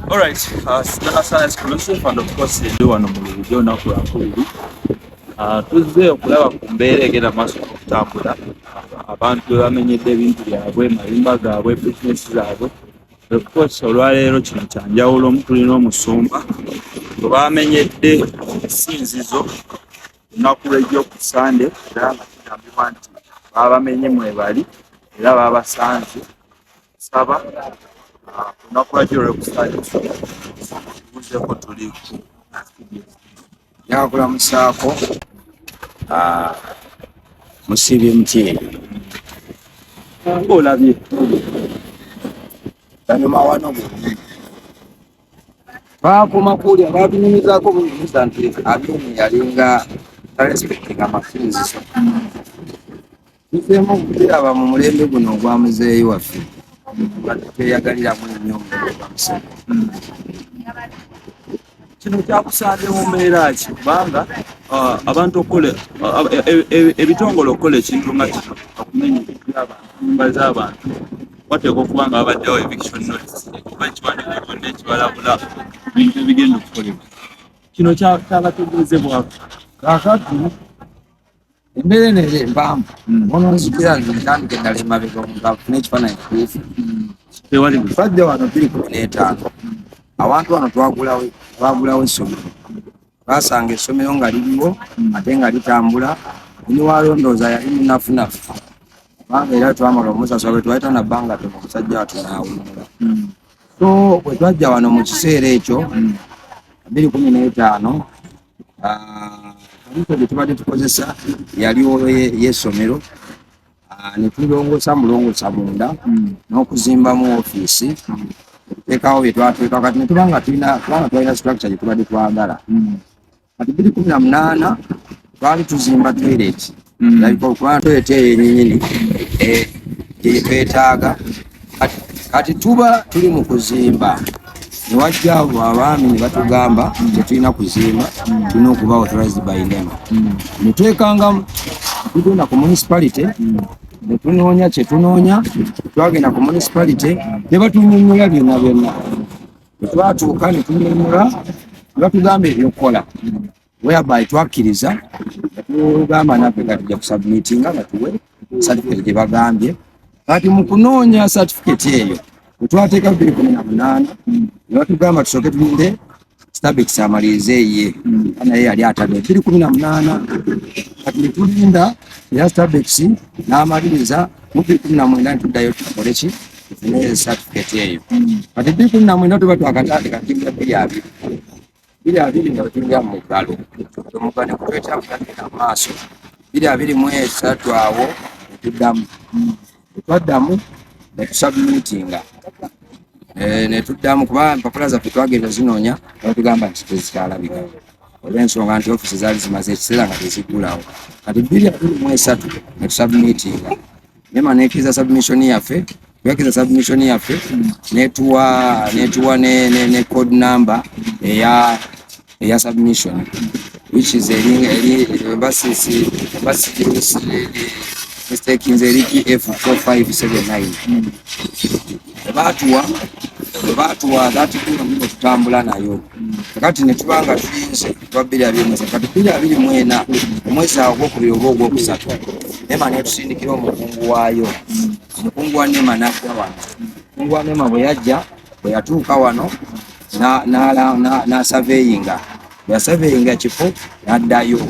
All right, Star Science exclusive and of course ndi wano mu video olunaku lwakubiri. Tuzze okulaba ku mbeera egenda maaso okutambula. Abantu bwe bamenyedde ebintu byabwe, mayumba gaabwe, bizinesi zaabwe. Of course olwaleero kino kya njawulo, tulina omusumba gwe bamenyedde essinzizo olunaku lw'ejjo ku Sande era nga kigambibwa nti babamenye mwebali era babasanze saba unakuajira kusali kuzeko tuli yakula musako musibi mti olabye banyuma wano bakoma kulya babinyumizako buliza nti abyumi yalinga respectinga mafinziso kifemu okukiraba mu mulembe guno ogwa muzeeyi waffe bateyagaliramu nnyo bamusaba kino kyakusaande mu mbeera ki kubanga abantu okukola ebitongole okukola ekintu nga kino okumenya ebintu by'abantu nyumba z'abantu wateeka okuba nga babaddewo eviction notice kuba ekiwandiiko kyonna ekibalabula ebintu ebigenda okukolebwa kino kyabategeezebwako kakati embeera neero empanvu ononzikira nti ntandika eddala emabega omuntu afune ekifaananyi kituufu twajja wano 2015 abantu wano twagulawo essomero basanga essomero nga liriwo ate nga litambula niwalondooza yali munafunafu kubanga era twamala omusasula bwe twali tanabbanga tono omusajja watunaawumula so bwe twajja wano mu kiseera ekyo 2015 kaliso gye tubadde tukozesa yaliwo y'essomero netulongosa mulongosa munda n'okuzimbamu ofiisi tekawo byetwateeka kati netubanga twalina structure gye tubadde twagala kati 2018 twali tuzimba toilet kubanga toilet eyo yennyini gyetwetaaga kati tuba tuli mu kuzimba niwajja abo abaami ne batugamba tetulina kuzimba tulina okuba authorized by NEMA netwekangamu tugenda ku municipality netunoonya kyetunoonya twagenda ku municipality nebatunyonyola byonna byonna bwetwatuuka netunyonyola nebatugamba ebyokukola whereby twakkiriza netugamba naffe nga tujja kusubmitinga nga tuwe certificate gye bagambye kati mu kunoonya certificate eyo wetwateeka 2018 nebatugamba tusooke tulinde Starbex amalirize ye naye yali atabye 2018 kati netulinda era Starbex n'amaliriza mu 2019 netuddayo tukole ki tufune certificate eyo kati 2019 tuba twakatandika kinga biri abiri nga tulinga mu ggalo omugane kutwetaaga kutandika mu maaso 2023 awo netwaddamu netusubmitinga netuddamu kuba empapula zaffe twagenda zinoonya batugamba nti tezikyalabika olw'ensonga nti ofisi zaali zimaze ekiseera nga teziggulawo kati 2023 netusubmitinga NEMA nekkiriza submission yaffe twekiriza submission yaffe netuwa ne code number eya submission which is mistakinze eriki F4579 batuwa that kino tutambula nayo kati netubanga tulinze twa 2024 kati 2024 omwezi ogwokubiri oba ogwokusatu NEMA netusindikira omukungu waayo omukungu wa NEMA n'ajja wano omukungu wa NEMA bwe yajja bwe yatuuka wano n'asurveyinga bwe ekifo n'addayo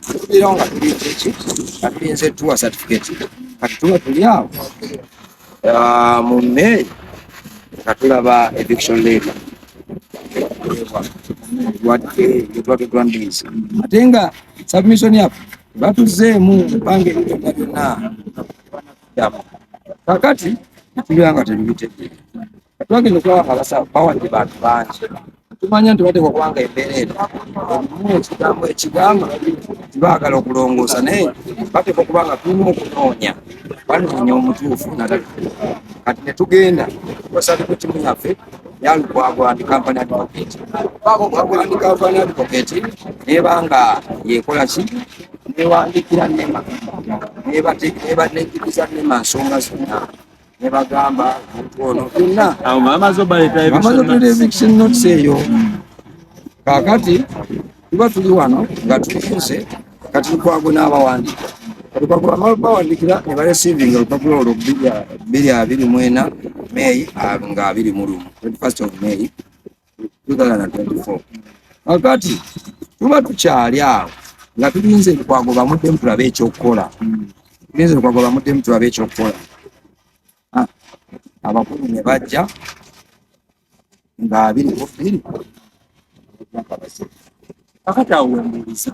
tulirawo nga tulinze ki nga tulinze tuwa certificate kati tuba tuli awo mu May nga tulaba eviction letter yetwakedwandiisa ate nga submission yaffe batuzeemu bange ebintu byonna kakati tulira nga tebibitegere twagenda okulaba abasaba bawadde bantu bangi tumanya nti bateekwa kubanga embeera eno omu ekigambo ekigamba tibaagala okulongoosa naye bateekwa okubanga tulina okunoonya banoonya omutuufu kati netugenda wasaliku timu yaffe yalugwagwandi company advocate gwagwandi company advocate nebanga yekola ki newandikira NEMA nebanekiriza NEMA nsonga zonna nebagamba ono byonna amaze eviction notice eyo. Kakati tuba tuli wano nga tulinze kati Lukwago n'abawandiika Lukwago bawandikira ne bareceiving olupapula olwo 224 May nga 21 21st of May 2024. Kakati tuba tukyali awo nga tulinze Lukwago bamuddemu tulabe ekyokukola. Tulinze Lukwago bamuddemu tulabe ekyokukola. Abakulu ne bajja nga 22 kakati awo wembuuliza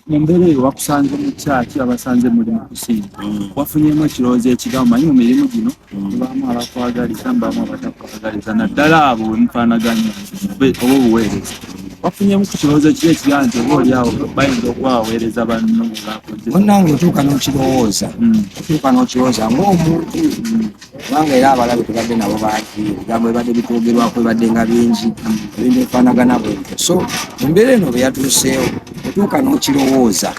mu mbeera eyo wakusanze mu kyaki abasanze muli mu kusinga wafunyemu ekirowoozo ekigamu manyi mu mirimu gino mubaamu abakwagaliza mubaamu abatakwagaliza naddala abo wemufaanaganya oba obuweereza wafunyemu ku kirowoozo kiri ekigaa nti oba oli awo bayinza okwaweereza banno bakoze munnange otuuka n'okirowooza ng'omuntu kubanga era abalabe tubadde nabo bangi ebigambo ebadde bitwogerwako ebadde nga bingi ebintu ebifaanagana bwebyo so embeera eno bwe yatuuseewo otuuka n'okirowooza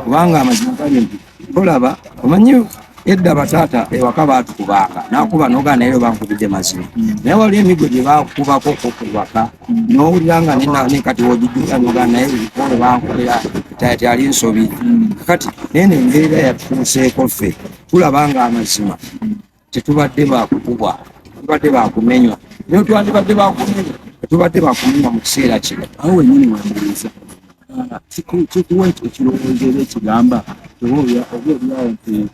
kubanga amazima gali nti tolaba omanyi edda bataata ewaka baatukubanga nakuba nogaa naye bankubidde mazima naye wali emiggo gye bakubako kokubaka n'owulira nga nekati wogijjuka nogaa naye ebikolo bankubira tyali nsobi kati nene embeera yatutuuseeko ffe tulabanga amazima tetubadde bakukubwa tubadde bakumenywa naye twandibadde bakumenywa tetubadde bakumenywa mu kiseera kino. awo wenyini wembuuliza kikuwa ekirowoozo era ekigamba oba oliawo nti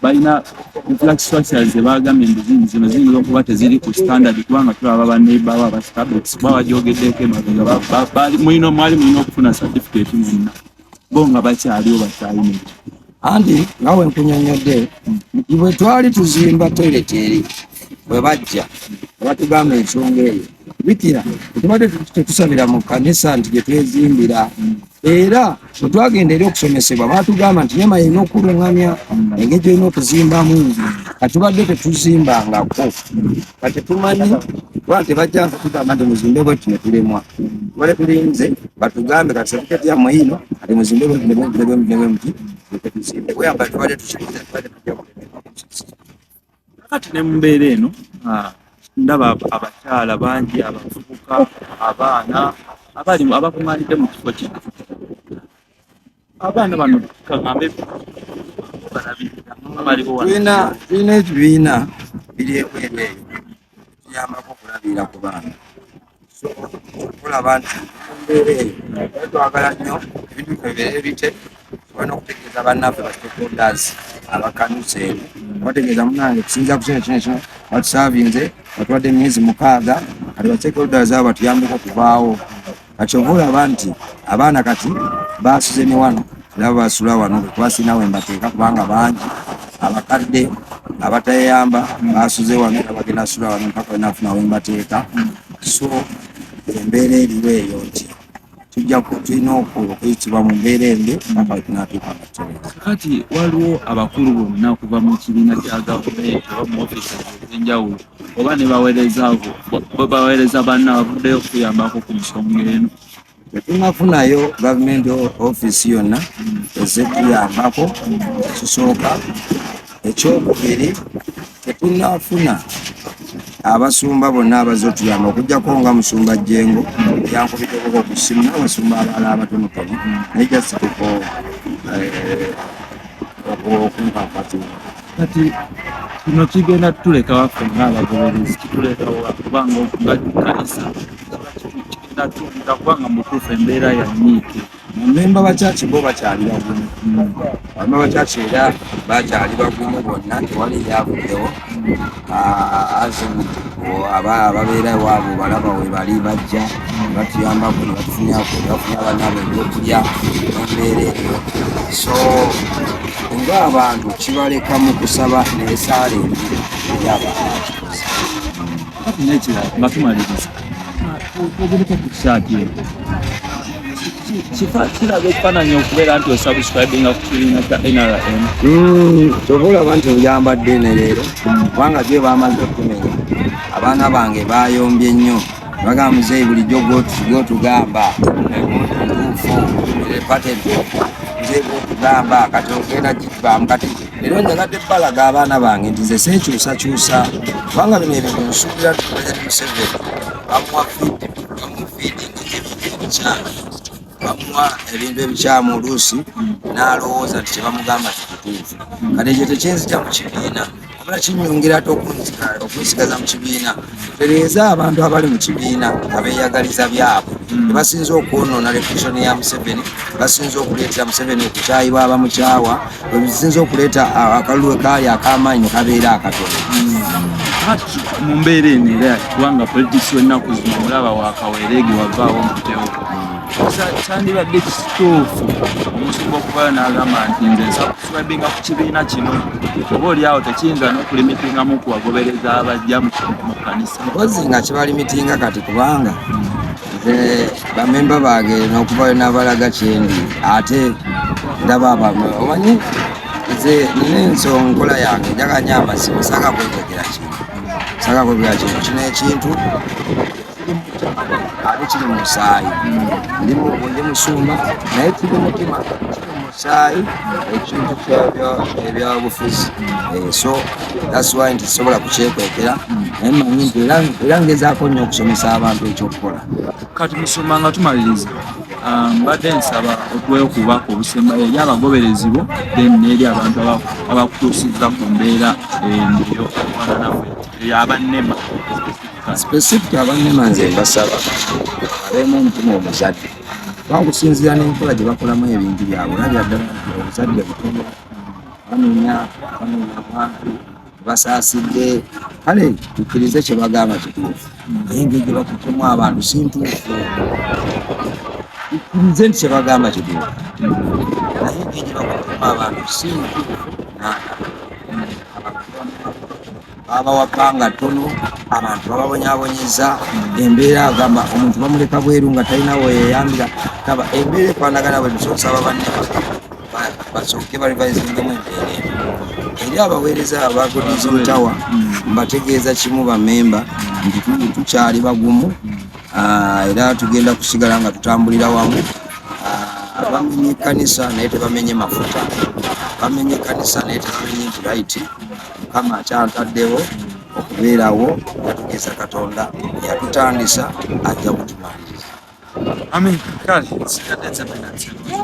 balina infrastructure ze bagambye nti zino ziyinza okuba teziri ku standard kubanga tulaba baneighbor abastabets kuba bajogeddeeko emabega mwali mulina okufuna certificate mwenna bo nga bakyaliwo bakyalina anti nga bwe nkunyonyodde bwe twali tuzimba toilet eri bwe bajja batugamba ensonga eyo bikira tubadde tetusabira mu kanisa nti gye twezimbira era bwe twagenda eri okusomesebwa batugamba nti nyama yina okulungamya engeri gyolina okuzimbamu katubadde tetuzimbangako kati tumanyi kuba tebajja tugamba nti muzimbe bwetu ne tulemwa tubadde tulinze batugambe kati satiketi yammwe ino ati muzimbe bwemuti tetuzimbe bweyamba tubadde tukibuza tubadde tujja kulemerwa kati ne mu mbeera eno ndaba abakyala bangi abavubuka abaana abakuŋŋaanidde mu kifo kino abaana bano kagambe tulina ekibiina biri ebweru eyo tuyambako okulabirira ku baana tulaba nti mbeera eyo twagala nnyo ebintu bibeere bite tulina okutegeeza bannaffe bastakeholders abakanusa eno bategeeza munange kusinza ku kino batusavinze batuwadde emyezi 6 kati bastakeholders abo batuyambeko kuvaawo kati oba olaba nti abaana kati basuze ne wano nabo basula wano kubasinawo embateeka kubanga bangi abakadde abatayamba basuze wano abagenda asula wano mpaka wenafunawo embateeka so embeera eriwo eyo nti tujja tulina okuyitibwa mu mbeera embi paka wetunatuuka mutereza. Kati waliwo abakulu bonna okuva mu kibiina kya gavumenti oba mu ofiisi ez'enjawulo oba ne baweereza banna bavuddeyo okuyambako ku nsonga eno. Tetunafunayo gavumenti ofiisi yonna ezetuyambako ekisooka. Ekyokubiri tetunafuna abasumba bonna abaze otuyamba okujjako nga musumba Jjengo yankubiteko ku ssimu n'abasumba abalala abatonotono naye jasituko okumpapatu. Kati kino kigenda tutuleka waffe ng'abagoberezi kitulekawo kubanga kanisa kigenda tutuleka kubanga mutuufu embeera yanyiike. Memba bakyaki bo bakyali bagumu. Memba bakyaki era bakyali bagumu bonna tewali yavuddewo. Ababeera ewaabwe balaba we bali bajja batuyambako ne batufunyako ne bafunya bannaabwe ebyokulya embeera eyo. So ng'abantu kibaleka mu kusaba n'esaala embiri eri abantu. Kati n'ekirala nga tumaliriza twogereko ku kisaati eyo kiraga ekifaananyi okubeera nti osubscribinga ku kibiina kya NRM. Kyova olaba nti oyambadde ne leero kubanga gye bamaze okumenya abaana bange bayombye nnyo bagamba muzeeyi bulijjo gw'otugamba ntuufu epate entuufu tuzeeko okugamba kati ogenda gitubaamu kati leero njagadde balaga abaana bange nti nze seekyusakyusa kubanga bino ebintu nsuubira President Museveni bamuwa bamuwa ebintu ebikyamu oluusi n'alowooza nti kyebamugamba kitutuufu kati ekyo tekyenzita mu kibiina abula kinyongera ate okunsigaza mu kibiina tereeza abantu abali mu kibiina abeeyagaliza byabwe tebasinza okwonoona reputation ya Museveni basinza okuleetera Museveni okukyayibwa abamukyawa bebisinza okuleeta akalulu ekaali ak'amaanyi ne kabeera akatono mu mbeera eno era kubanga politisi w'ennaku zino mulaba wakawereege wavaawo mutewo kyandibadde kisituufu omusumba okuvayo n'agamba nti nze nsakusubabinga ku kibiina kino oba oliawo tekiyinza n'okulimitingamu kubagobereza abajja mu kkanisa mpozi nga kibalimitinga kati kubanga bamemba bange n'okuvayo n'abalaga kyendi ate ndaba omanyi nze nina ensonkola yange njaganya amasimu saka kwetegera kintu kino ekintu ate kiri mu musaayi ndi musumba naye kiri mutima kiri mu musaayi ekintu ebyabufuzi so that's why nti sobola kukyekwekera naye manyi nti era ngezaako nnyo okusomesa abantu ekyokukola kati musumba nga tumaliriza mbadde nsaba okwekubako obusembayo eri abagoberezi bo then n'eri abantu abakutuusizza ku mbeera endiyo okwananawe abannema specific abannema nze mbasaba abeemu omutima omuzadde bakusinziira n'enkola gye bakolamu ebintu byabwe olabya ddala obuzadde butono banoonya abantu basaasidde kale tukkirize kye bagamba kituufu naye engeri gye bakuttemu abantu si ntuufu tukkirize nti kye bagamba kituufu naye engeri gye bakuttemu abantu si ntuufu babawa ppanga ttono abantu bababonyabonyeza embeera agamba omuntu bamuleka bweru nga talina weyeyambira kaba embeera ekwanagana bwe tusosaba banne basooke balivayizingemu embeera eri abaweereza abagodizimutawa mbategeeza kimu bamemba nti tukyali bagumu era tugenda kusigala nga tutambulira wamu bamenye ekkanisa naye tebamenye mafuta bamenye ekkanisa naye tebamenye ntiraiti mukama akyantaddewo okubeerawo yatugeza Katonda yatutandisa ajja kutumaliriza amen kale sigadde nzabena nzabena